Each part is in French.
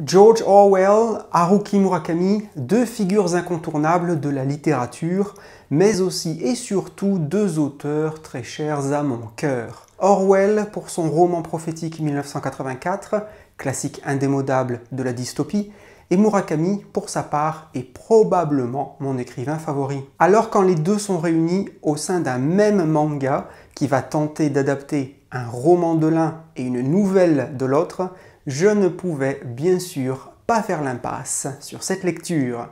George Orwell, Haruki Murakami, deux figures incontournables de la littérature, mais aussi et surtout deux auteurs très chers à mon cœur. Orwell pour son roman prophétique 1984, classique indémodable de la dystopie, et Murakami, pour sa part, est probablement mon écrivain favori. Alors quand les deux sont réunis au sein d'un même manga qui va tenter d'adapter un roman de l'un et une nouvelle de l'autre, je ne pouvais bien sûr pas faire l'impasse sur cette lecture.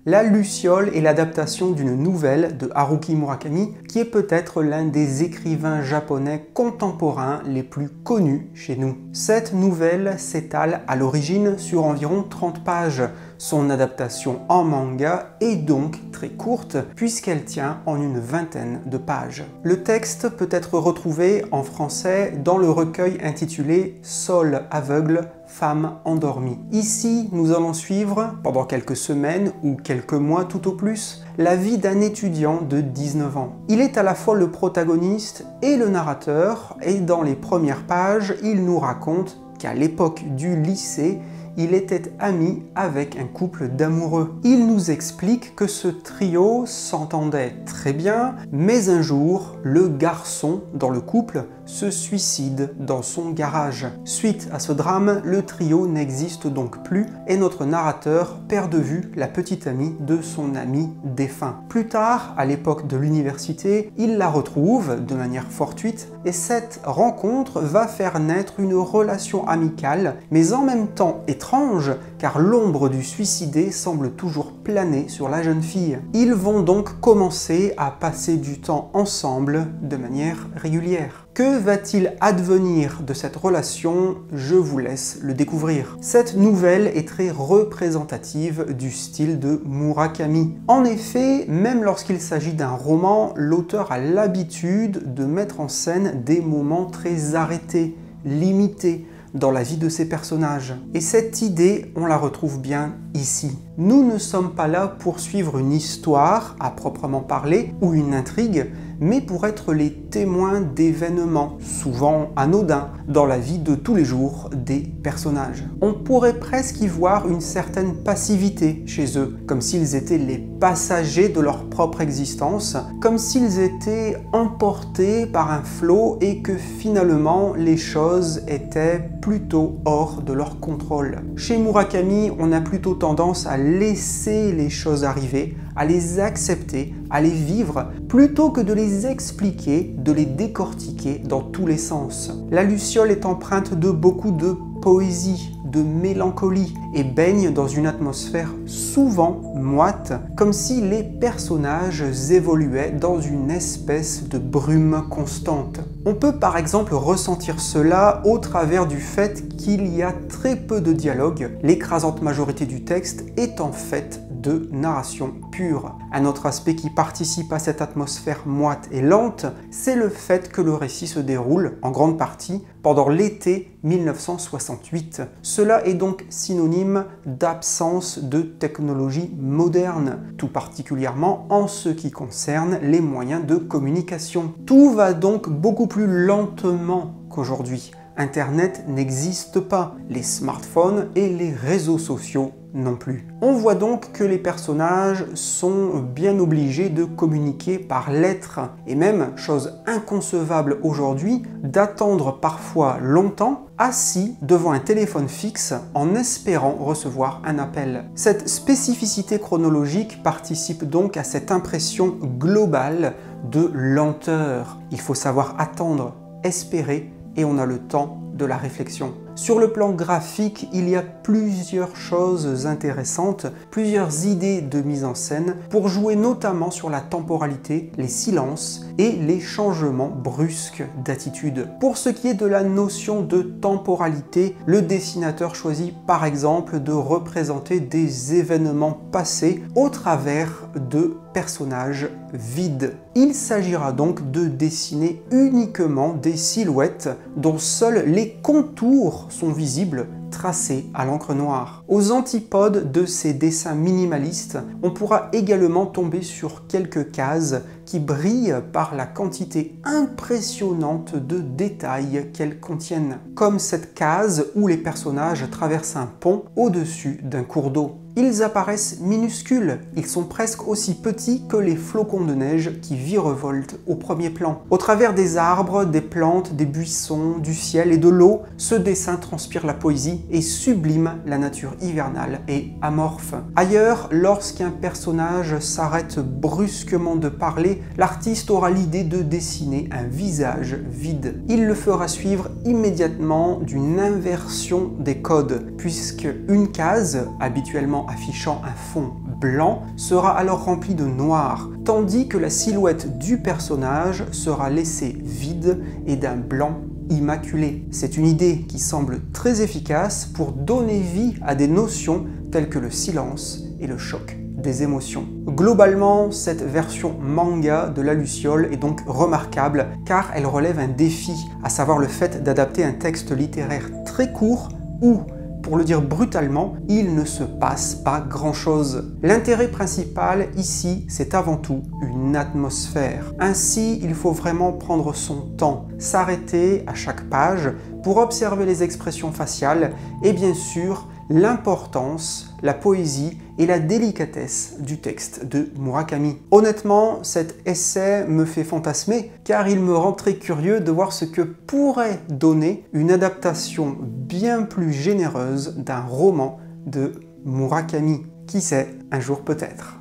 La Luciole est l'adaptation d'une nouvelle de Haruki Murakami, qui est peut-être l'un des écrivains japonais contemporains les plus connus chez nous. Cette nouvelle s'étale à l'origine sur environ 30 pages. Son adaptation en manga est donc très courte, puisqu'elle tient en une vingtaine de pages. Le texte peut être retrouvé en français dans le recueil intitulé « Sol aveugle, femme endormie ». Ici, nous allons suivre, pendant quelques semaines ou quelques mois tout au plus, la vie d'un étudiant de 19 ans. Il est à la fois le protagoniste et le narrateur, et dans les premières pages, il nous raconte qu'à l'époque du lycée, il était ami avec un couple d'amoureux. Il nous explique que ce trio s'entendait très bien, mais un jour, le garçon dans le couple se suicide dans son garage. Suite à ce drame, le trio n'existe donc plus et notre narrateur perd de vue la petite amie de son ami défunt. Plus tard, à l'époque de l'université, il la retrouve de manière fortuite et cette rencontre va faire naître une relation amicale, mais en même temps étrange, car l'ombre du suicidé semble toujours planer sur la jeune fille. Ils vont donc commencer à passer du temps ensemble de manière régulière. Que va-t-il advenir de cette relation? Je vous laisse le découvrir. Cette nouvelle est très représentative du style de Murakami. En effet, même lorsqu'il s'agit d'un roman, l'auteur a l'habitude de mettre en scène des moments très arrêtés, limités, dans la vie de ses personnages. Et cette idée, on la retrouve bien ici. Nous ne sommes pas là pour suivre une histoire à proprement parler ou une intrigue, mais pour être les témoins d'événements, souvent anodins, dans la vie de tous les jours des personnages. On pourrait presque y voir une certaine passivité chez eux, comme s'ils étaient les passagers de leur propre existence, comme s'ils étaient emportés par un flot et que finalement les choses étaient plutôt hors de leur contrôle. Chez Murakami, on a plutôt tendance à laisser les choses arriver, à les accepter, à les vivre, plutôt que de les expliquer, de les décortiquer dans tous les sens. La Luciole est empreinte de beaucoup de poésie, de mélancolie et baigne dans une atmosphère souvent moite, comme si les personnages évoluaient dans une espèce de brume constante. On peut par exemple ressentir cela au travers du fait qu'il y a très peu de dialogue, l'écrasante majorité du texte est en fait de narration pure. Un autre aspect qui participe à cette atmosphère moite et lente, c'est le fait que le récit se déroule, en grande partie, pendant l'été 1968. Cela est donc synonyme d'absence de technologie moderne, tout particulièrement en ce qui concerne les moyens de communication. Tout va donc beaucoup plus lentement qu'aujourd'hui. Internet n'existe pas, les smartphones et les réseaux sociaux non plus. On voit donc que les personnages sont bien obligés de communiquer par lettres et même, chose inconcevable aujourd'hui, d'attendre parfois longtemps assis devant un téléphone fixe en espérant recevoir un appel. Cette spécificité chronologique participe donc à cette impression globale de lenteur. Il faut savoir attendre, espérer et on a le temps de la réflexion. Sur le plan graphique, il y a plusieurs choses intéressantes, plusieurs idées de mise en scène pour jouer notamment sur la temporalité, les silences et les changements brusques d'attitude. Pour ce qui est de la notion de temporalité, le dessinateur choisit par exemple de représenter des événements passés au travers de personnages vides. Il s'agira donc de dessiner uniquement des silhouettes dont seuls les contours sont visibles, tracés à l'encre noire. Aux antipodes de ces dessins minimalistes, on pourra également tomber sur quelques cases qui brillent par la quantité impressionnante de détails qu'elles contiennent, comme cette case où les personnages traversent un pont au-dessus d'un cours d'eau. Ils apparaissent minuscules, ils sont presque aussi petits que les flocons de neige qui virevoltent au premier plan. Au travers des arbres, des plantes, des buissons, du ciel et de l'eau, ce dessin transpire la poésie et sublime la nature hivernale et amorphe. Ailleurs, lorsqu'un personnage s'arrête brusquement de parler, l'artiste aura l'idée de dessiner un visage vide. Il le fera suivre immédiatement d'une inversion des codes, puisque une case, habituellement affichant un fond blanc, sera alors remplie de noir, tandis que la silhouette du personnage sera laissée vide et d'un blanc immaculé. C'est une idée qui semble très efficace pour donner vie à des notions telles que le silence et le choc des émotions. Globalement, cette version manga de La Luciole est donc remarquable car elle relève un défi, à savoir le fait d'adapter un texte littéraire très court où, pour le dire brutalement, il ne se passe pas grand-chose. L'intérêt principal ici, c'est avant tout une atmosphère. Ainsi, il faut vraiment prendre son temps, s'arrêter à chaque page pour observer les expressions faciales et bien sûr l'importance, la poésie et la délicatesse du texte de Murakami. Honnêtement, cet essai me fait fantasmer car il me rend très curieux de voir ce que pourrait donner une adaptation bien plus généreuse d'un roman de Murakami. Qui sait, un jour peut-être.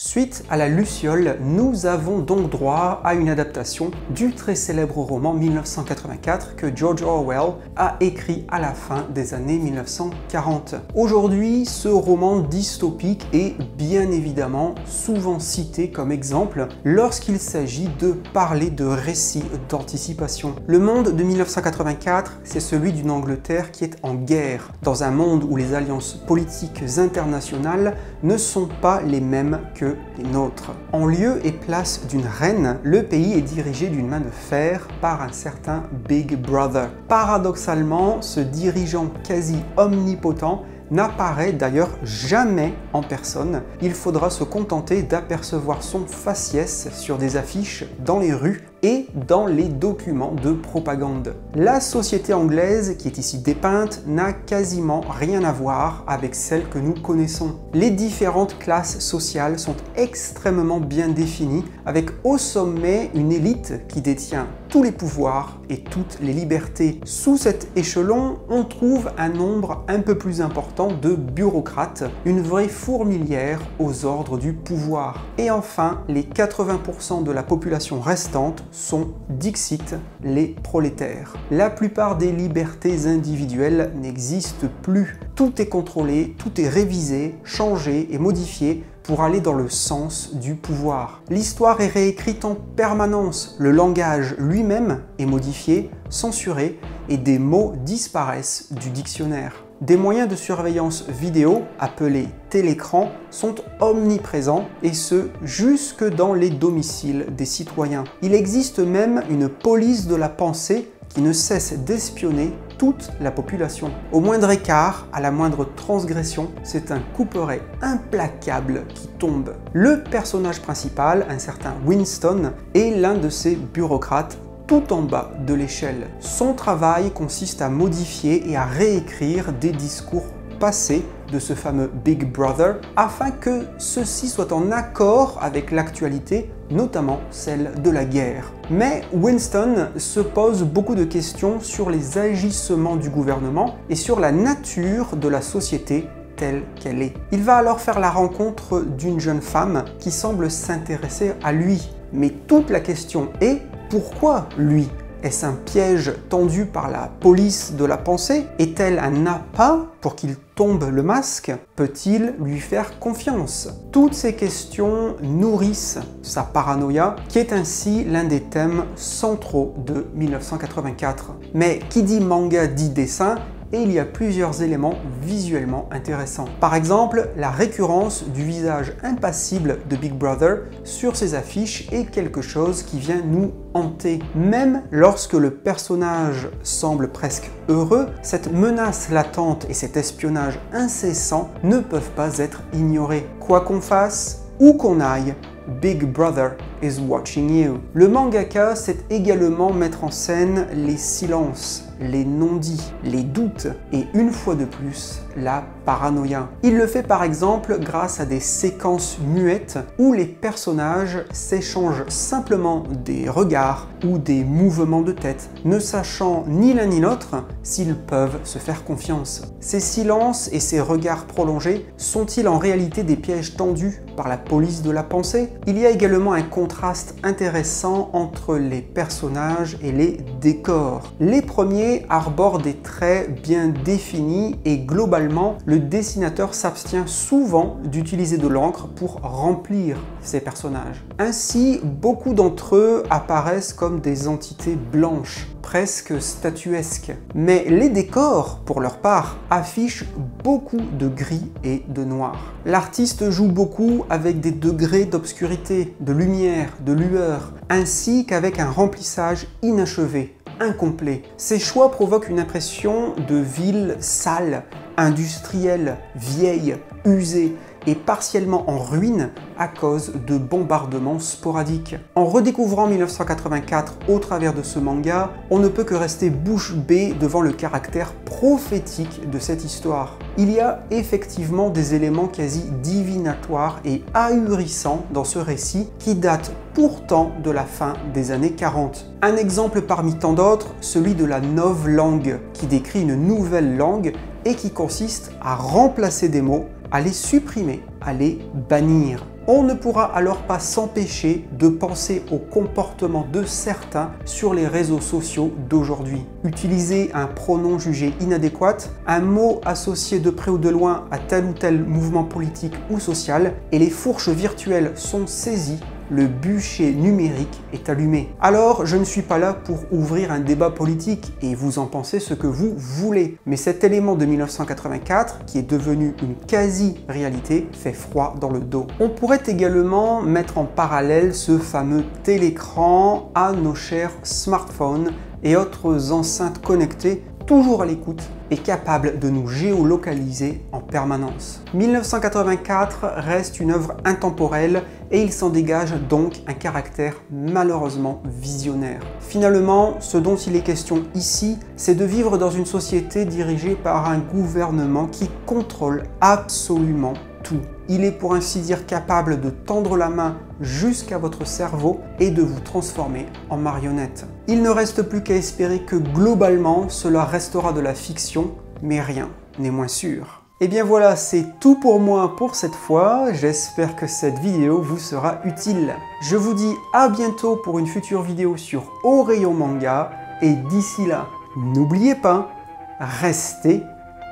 Suite à La Luciole, nous avons donc droit à une adaptation du très célèbre roman 1984 que George Orwell a écrit à la fin des années 1940. Aujourd'hui, ce roman dystopique est bien évidemment souvent cité comme exemple lorsqu'il s'agit de parler de récits d'anticipation. Le monde de 1984, c'est celui d'une Angleterre qui est en guerre, dans un monde où les alliances politiques internationales ne sont pas les mêmes que les nôtres. En lieu et place d'une reine, le pays est dirigé d'une main de fer par un certain Big Brother. Paradoxalement, ce dirigeant quasi omnipotent n'apparaît d'ailleurs jamais en personne. Il faudra se contenter d'apercevoir son faciès sur des affiches dans les rues et dans les documents de propagande. La société anglaise qui est ici dépeinte n'a quasiment rien à voir avec celle que nous connaissons. Les différentes classes sociales sont extrêmement bien définies, avec au sommet une élite qui détient tous les pouvoirs et toutes les libertés. Sous cet échelon, on trouve un nombre un peu plus important de bureaucrates, une vraie fourmilière aux ordres du pouvoir. Et enfin, les 80% de la population restante sont, dixit, les prolétaires. La plupart des libertés individuelles n'existent plus. Tout est contrôlé, tout est révisé, changé et modifié pour aller dans le sens du pouvoir. L'histoire est réécrite en permanence, le langage lui-même est modifié, censuré et des mots disparaissent du dictionnaire. Des moyens de surveillance vidéo, appelés télécrans, sont omniprésents et ce, jusque dans les domiciles des citoyens. Il existe même une police de la pensée qui ne cesse d'espionner toute la population. Au moindre écart, à la moindre transgression, c'est un couperet implacable qui tombe. Le personnage principal, un certain Winston, est l'un de ces bureaucrates tout en bas de l'échelle. Son travail consiste à modifier et à réécrire des discours passés de ce fameux Big Brother afin que ceux-ci soient en accord avec l'actualité, notamment celle de la guerre. Mais Winston se pose beaucoup de questions sur les agissements du gouvernement et sur la nature de la société telle qu'elle est. Il va alors faire la rencontre d'une jeune femme qui semble s'intéresser à lui. Mais toute la question est: pourquoi lui? Est-ce un piège tendu par la police de la pensée? Est-elle un appât pour qu'il tombe le masque? Peut-il lui faire confiance? Toutes ces questions nourrissent sa paranoïa, qui est ainsi l'un des thèmes centraux de 1984. Mais qui dit manga dit dessin, et il y a plusieurs éléments visuellement intéressants. Par exemple, la récurrence du visage impassible de Big Brother sur ses affiches est quelque chose qui vient nous hanter. Même lorsque le personnage semble presque heureux, cette menace latente et cet espionnage incessant ne peuvent pas être ignorés. Quoi qu'on fasse, où qu'on aille, Big Brother is watching you. Le mangaka sait également mettre en scène les silences, les non-dits, les doutes et une fois de plus, la paranoïa. Il le fait par exemple grâce à des séquences muettes où les personnages s'échangent simplement des regards ou des mouvements de tête, ne sachant ni l'un ni l'autre s'ils peuvent se faire confiance. Ces silences et ces regards prolongés sont-ils en réalité des pièges tendus par la police de la pensée? Il y a également un contraste intéressant entre les personnages et les décors. Les premiers arborent des traits bien définis et globalement, le dessinateur s'abstient souvent d'utiliser de l'encre pour remplir ces personnages. Ainsi, beaucoup d'entre eux apparaissent comme des entités blanches, presque statuesques. Mais les décors, pour leur part, affichent beaucoup de gris et de noir. L'artiste joue beaucoup avec des degrés d'obscurité, de lumière, de lueur, ainsi qu'avec un remplissage inachevé, incomplet. Ces choix provoquent une impression de ville sale, industrielle, vieille, usée et partiellement en ruine à cause de bombardements sporadiques. En redécouvrant 1984 au travers de ce manga, on ne peut que rester bouche bée devant le caractère prophétique de cette histoire. Il y a effectivement des éléments quasi divinatoires et ahurissants dans ce récit qui date pourtant de la fin des années 40. Un exemple parmi tant d'autres, celui de la novlangue, qui décrit une nouvelle langue et qui consiste à remplacer des mots, à les supprimer, à les bannir. On ne pourra alors pas s'empêcher de penser au comportement de certains sur les réseaux sociaux d'aujourd'hui. Utiliser un pronom jugé inadéquat, un mot associé de près ou de loin à tel ou tel mouvement politique ou social, et les fourches virtuelles sont saisies, le bûcher numérique est allumé. Alors, je ne suis pas là pour ouvrir un débat politique et vous en pensez ce que vous voulez. Mais cet élément de 1984, qui est devenu une quasi-réalité, fait froid dans le dos. On pourrait également mettre en parallèle ce fameux télécran à nos chers smartphones et autres enceintes connectées, toujours à l'écoute et capable de nous géolocaliser en permanence. 1984 reste une œuvre intemporelle et il s'en dégage donc un caractère malheureusement visionnaire. Finalement, ce dont il est question ici, c'est de vivre dans une société dirigée par un gouvernement qui contrôle absolument tout. Il est pour ainsi dire capable de tendre la main jusqu'à votre cerveau et de vous transformer en marionnette. Il ne reste plus qu'à espérer que globalement cela restera de la fiction, mais rien n'est moins sûr. Et bien voilà, c'est tout pour moi pour cette fois. J'espère que cette vidéo vous sera utile. Je vous dis à bientôt pour une future vidéo sur Au Rayon Manga. Et d'ici là, n'oubliez pas, restez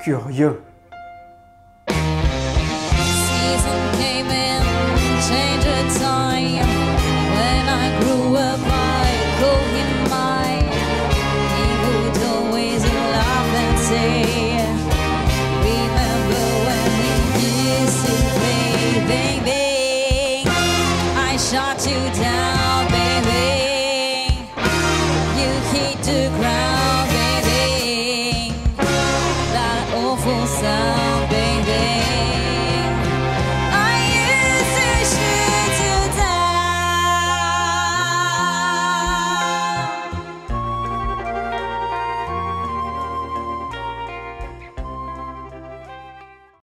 curieux. Shot you down.